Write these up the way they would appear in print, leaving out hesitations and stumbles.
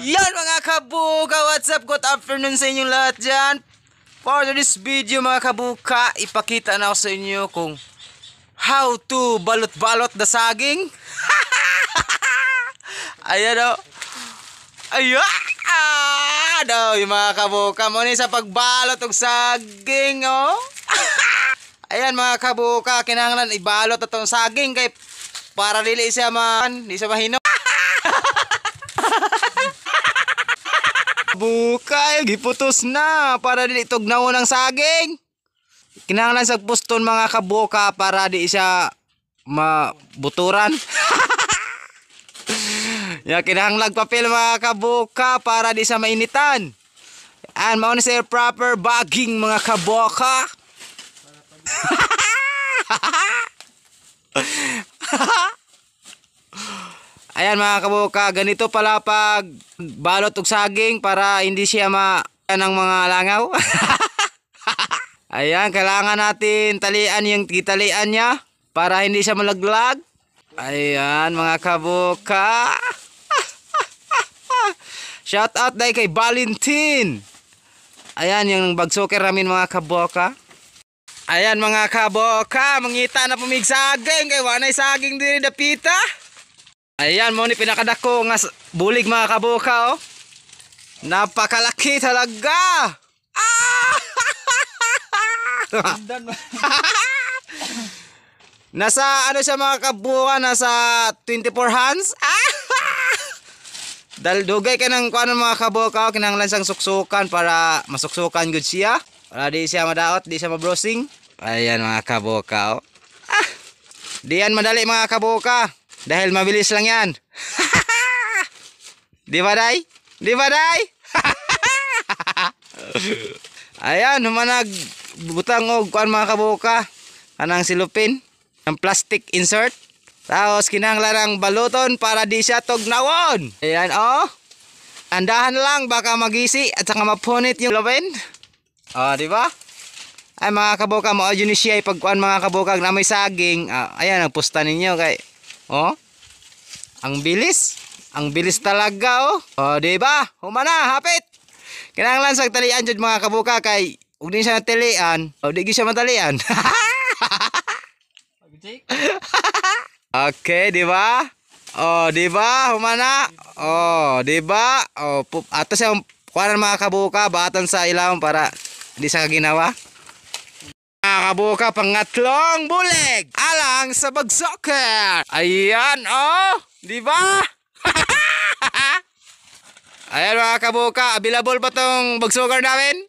Yan mga kabuka, what's up? Good afternoon sa inyong lahat dyan. For this video mga kabuka, ipakita na ako sa inyo kung how to balot-balot the saging. Ayan o. Ayan o, yung mga kabuka. Muna sa pagbalot ng saging o. Ayan mga kabuka, kinahanglan ibalot itong saging kay para dili siya di siya mahino. Bukay, giputos na para di tugnaw ng saging. Kinahanglan sa puston mga kabuka para di siya mabuturan. Ya kinahanglan papel mga kabuka para di siya mainitan. And mao ni sa proper bagging mga kabuka. Ayan mga kabuka, ganito pala pag balot og saging para hindi siya ng mga langaw. Ayan, kailangan natin talian yung talian niya para hindi siya malaglag. Ayan mga kabuka. Shout out dahil kay Valentin. Ayan yung bagsoker namin mga kabuka. Ayan mga kabuka, mangita na pumig saging kay wanay saging diri dapita. Ayan mo ni pinakadako nga bulig mga kabuka oh. Napakalaki talaga. Nasa ano siya mga kabuka, nasa 24 hands. Daldugay ka ng kuan mga kabuka, kinahanglan sang suksukan para masuksukan gud siya. Para di siya madaot, di siya mabrowsing. Ayan mga kabuka oh. Diyan madali mga kabuka. Dahil mabilis lang yan. Di ba day? Di ba day? Ayan, humanag butang og kuan mga kabuka. Anang silupin ng plastic insert. Tapos kinahanglan ang baluton para di siya tugnawon. Ayan oh. Andahan lang baka magisi at saka mapunit yung lupin. Oh, di ba? Ay mga kabuka, mao yun siya pagkuan mga kabuka na may saging. Ayan ang pusta ninyo kay oh. Ang bilis. Ang bilis talaga oh. Oh, di ba? Humana, hapit. Kinahanglan sa talian jud mga kabuka kay ug di siya natalian, o di siya matalian. Okay, di ba? Oh, di ba? Humana. Oh, di ba? Oh, ato siya kuan mga kabuka batan sa ilawom para di sa ginawa. Mga kabuka, pangatlong bulig alang sa bagsoker. Ayan oh, di ba? Ayan mga kabuka, available ba tong bagsoker namin?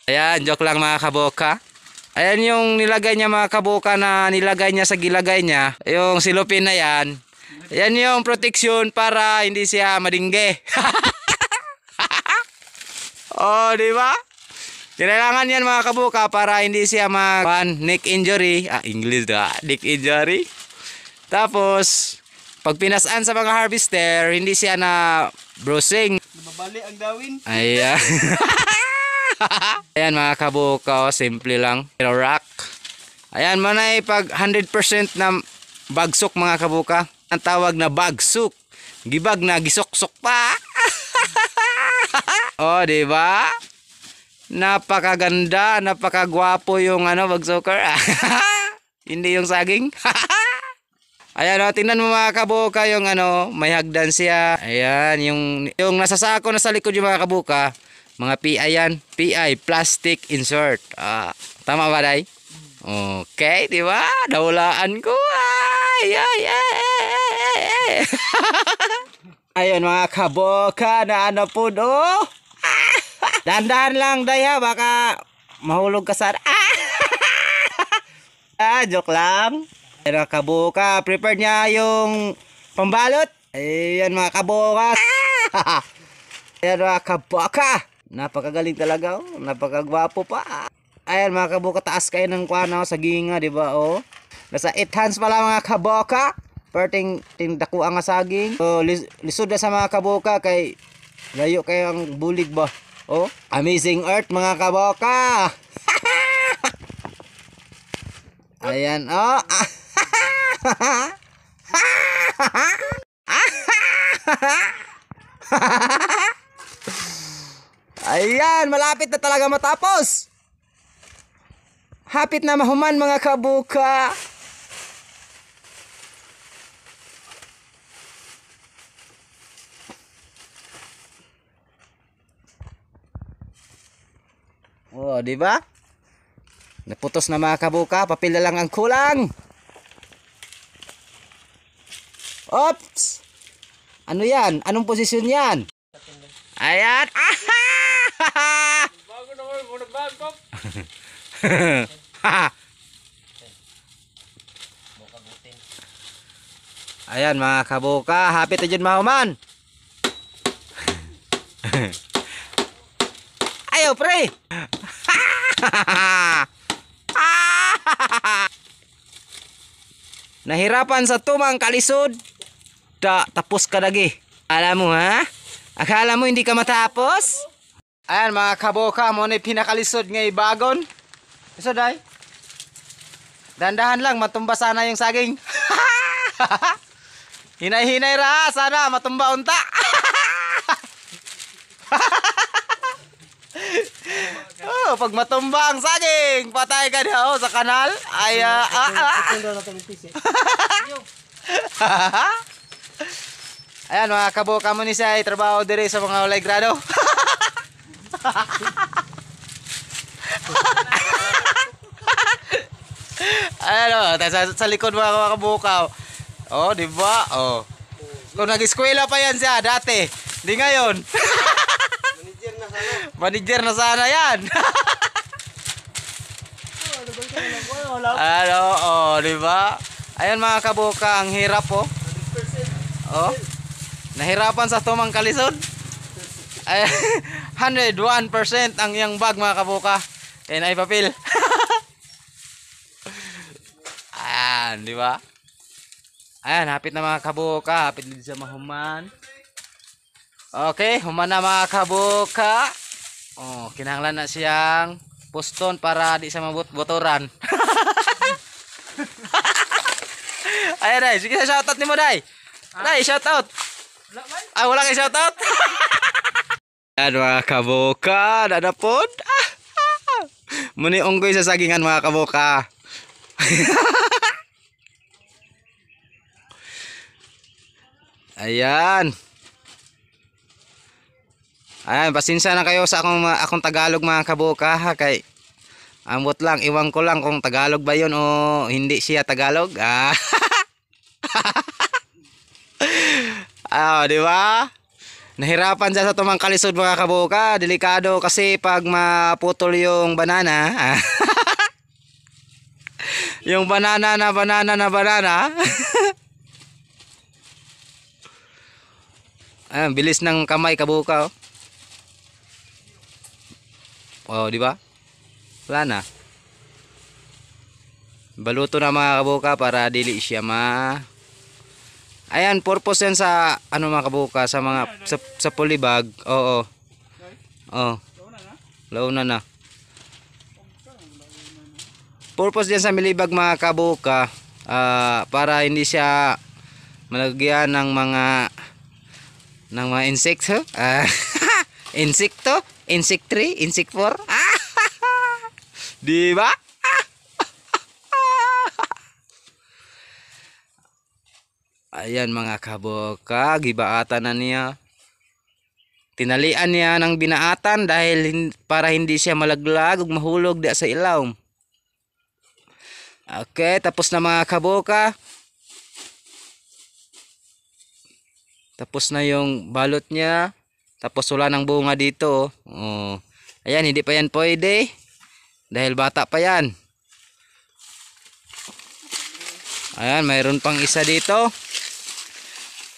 Ayan, joke lang mga kabuka. Ayan yung nilagay niya mga kabuka, na nilagay niya sa gilagay niya, yung silupin na yan. Ayan yung protection para hindi siya madingge. Oh, di ba? Kailangan yan mga kabuka para hindi siya neck injury. English da, neck injury. Tapos, pag pinasaan sa mga harvester, hindi siya na browsing. Nababali ang dawin. Ayan. Ayan mga kabuka, simple lang. Pero rock. Ayan, manay pag 100% na bagsok mga kabuka. Ang tawag na bagsok. Gibag na gisok-sok pa. Oh, di ba? Napakaganda, napakagwapo yung bagsoker. Hindi yung saging. Ayan o, tingnan mo mga kabuka yung may hagdan siya. Ayan, yung nasa sako na sa likod yung mga kabuka. Mga PI yan. PI, plastic insert. Tama ba day? Okay, di ba? Daulaan ko. Ayun mga kabuka na po do. Dandan lang day ha, baka mahulog ka sa joke lang. Ayan mga kabuka, prepare niya yung pambalot. Ayan mga kabuka. Ayan mga kabuka, napakagaling talaga oh. Napakagwapo pa. Ayan mga kabuka, taas kayo ng kuana sa ginga, di ba oh. Nasa 8 hands pala mga kabuka. Perting dako ang saging. So, lisod na sa mga kabuka kay layo kayo ang bulig ba. Oh, amazing earth mga kabuka. Ayan oh. Ayan, malapit na talaga matapos. Hapit na mahuman mga kabuka. Oh, di ba? Naputos na mga kabuka, papel na lang ang kulang. Oops! Ano yan? Anong posisyon yan? Ayan! Bago na mo na bago. Ayan mga kabuka, hapit na dyan mahuman. Ayaw pre! Nahirapan sa tumang kalisod. Tapos ka lagi. Alam mo ha? Akala mo hindi ka matapos? Ayan mga kabuka, mo na pinakalisod ngay bagon. So day. Dandahan lang, matumba sana yung saging. Hinay-hinay ra, sana matumba unta. Oh, pag matumba ang saging, patay ka daw sa kanal. Ay, Ayan mga kabuka mo ni siya ay trabaho diri sa mga walay grado. Ayan o, sa likod mga kabuka. Oh, di ba? Oh. Kung nag-eskwela pa yan siya dati, di ngayon. Manager na sana. Manager na sana yan. Ano, oh, di ba? Ayan mga kabuka, ang hirap oh. Oh. Nahirapan sa tumang kalisod. Ay, 101% ang iyang bag mga kabuka. Ayan ay papel. Ayan, di ba? Ayan, hapit na mga kabuka, hapit din sa mahuman. Okay, human na mga kabuka. Oh, kinahanglan na siyang puston para di sa mabot-botoran. Ayan, Day. Sige, shoutout ni mo, Day. Day, shoutout. Ah, wala kay shoutout. Ayan, mga kabuka. Dadapod. Muni unggoy sa sagingan, mga kabuka. Ayan. Ayan, pasensya na kayo sa akong Tagalog mga kabuka ha, kay ambot lang, iwan ko lang kung Tagalog ba yun o hindi siya Tagalog. Di ba? Nahirapan siya sa tumang kalisod mga kabuka, delikado kasi pag maputol yung banana. Yung banana. Ayan, bilis ng kamay kabuka oh. Oh, di ba? Wala na. Baluto na mga kabuka para dili siya Ayan, purpose yan sa ano mga kabuka, sa mga sa polybag. Oo. Oh. Launa na. Purpose diyan sa milibag mga kabuka, para hindi siya malagyan ng mga insekto. Insekto, insect 3, insect 4. Di ba? Ayan mga kabuka, gibaatan na niya. Tinalian niya ng binaatan dahil para hindi siya malaglag ug mahulog di sa ilaw. Okay, tapos na mga kabuka. Tapos na yung balot niya. Tapos wala ng bunga dito. Oh. Ayan, hindi pa yan pwede. Dahil bata pa yan. Ayan, mayroon pang isa dito.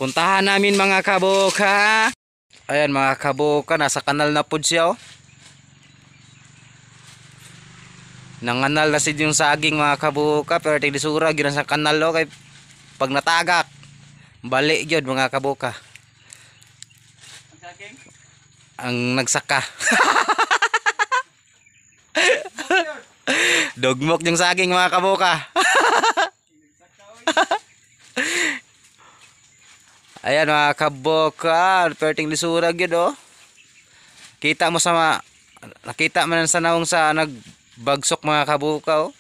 Puntahan namin mga kabuka. Ayan mga kabuka, nasa kanal na po siya oh. Nanganal na si yung saging mga kabuka, pero tiglisura yun sa kanal oh, kay pag natagak bali yun mga kabuka. Ang nagsaka. Dugmok yung saging mga kabuka. Ayan mga kaboka, perting lisurag yun oh. Kita mo nakita man sa naong sa nagbagsok mga kaboka oh.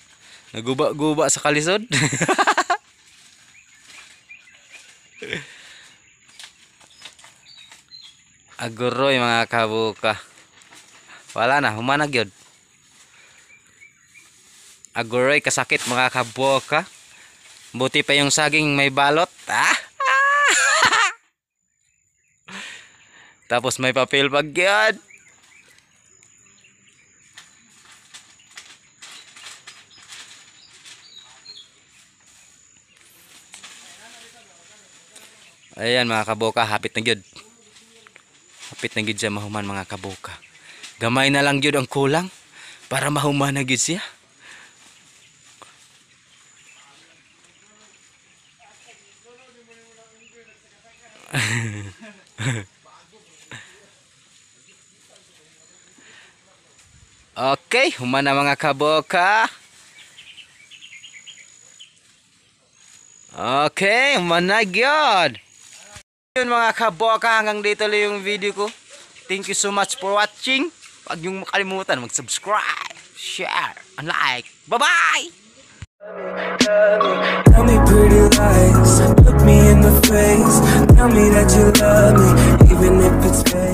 Naguba-guba sa kalisod. Aguroy mga kaboka. Wala na, humanag yun. Aguroy kasakit mga kaboka. Buti pa yung saging may balot. Tapos may papel bag yan. Ayan mga kaboka, hapit na gyud. Hapit na gyud siya mahuman mga kaboka. Gamay na lang gyud ang kulang para mahuman na gyud siya. Okay, human na mga kaboka. Okay, human na gyud. Yun mga kaboka, hanggang dito lang yung video ko. Thank you so much for watching. Huwag niyong makalimutan mag-subscribe, share, and like. Bye-bye! Tell me pretty lies, look me in the face. Tell me that you love me, even if it's fake.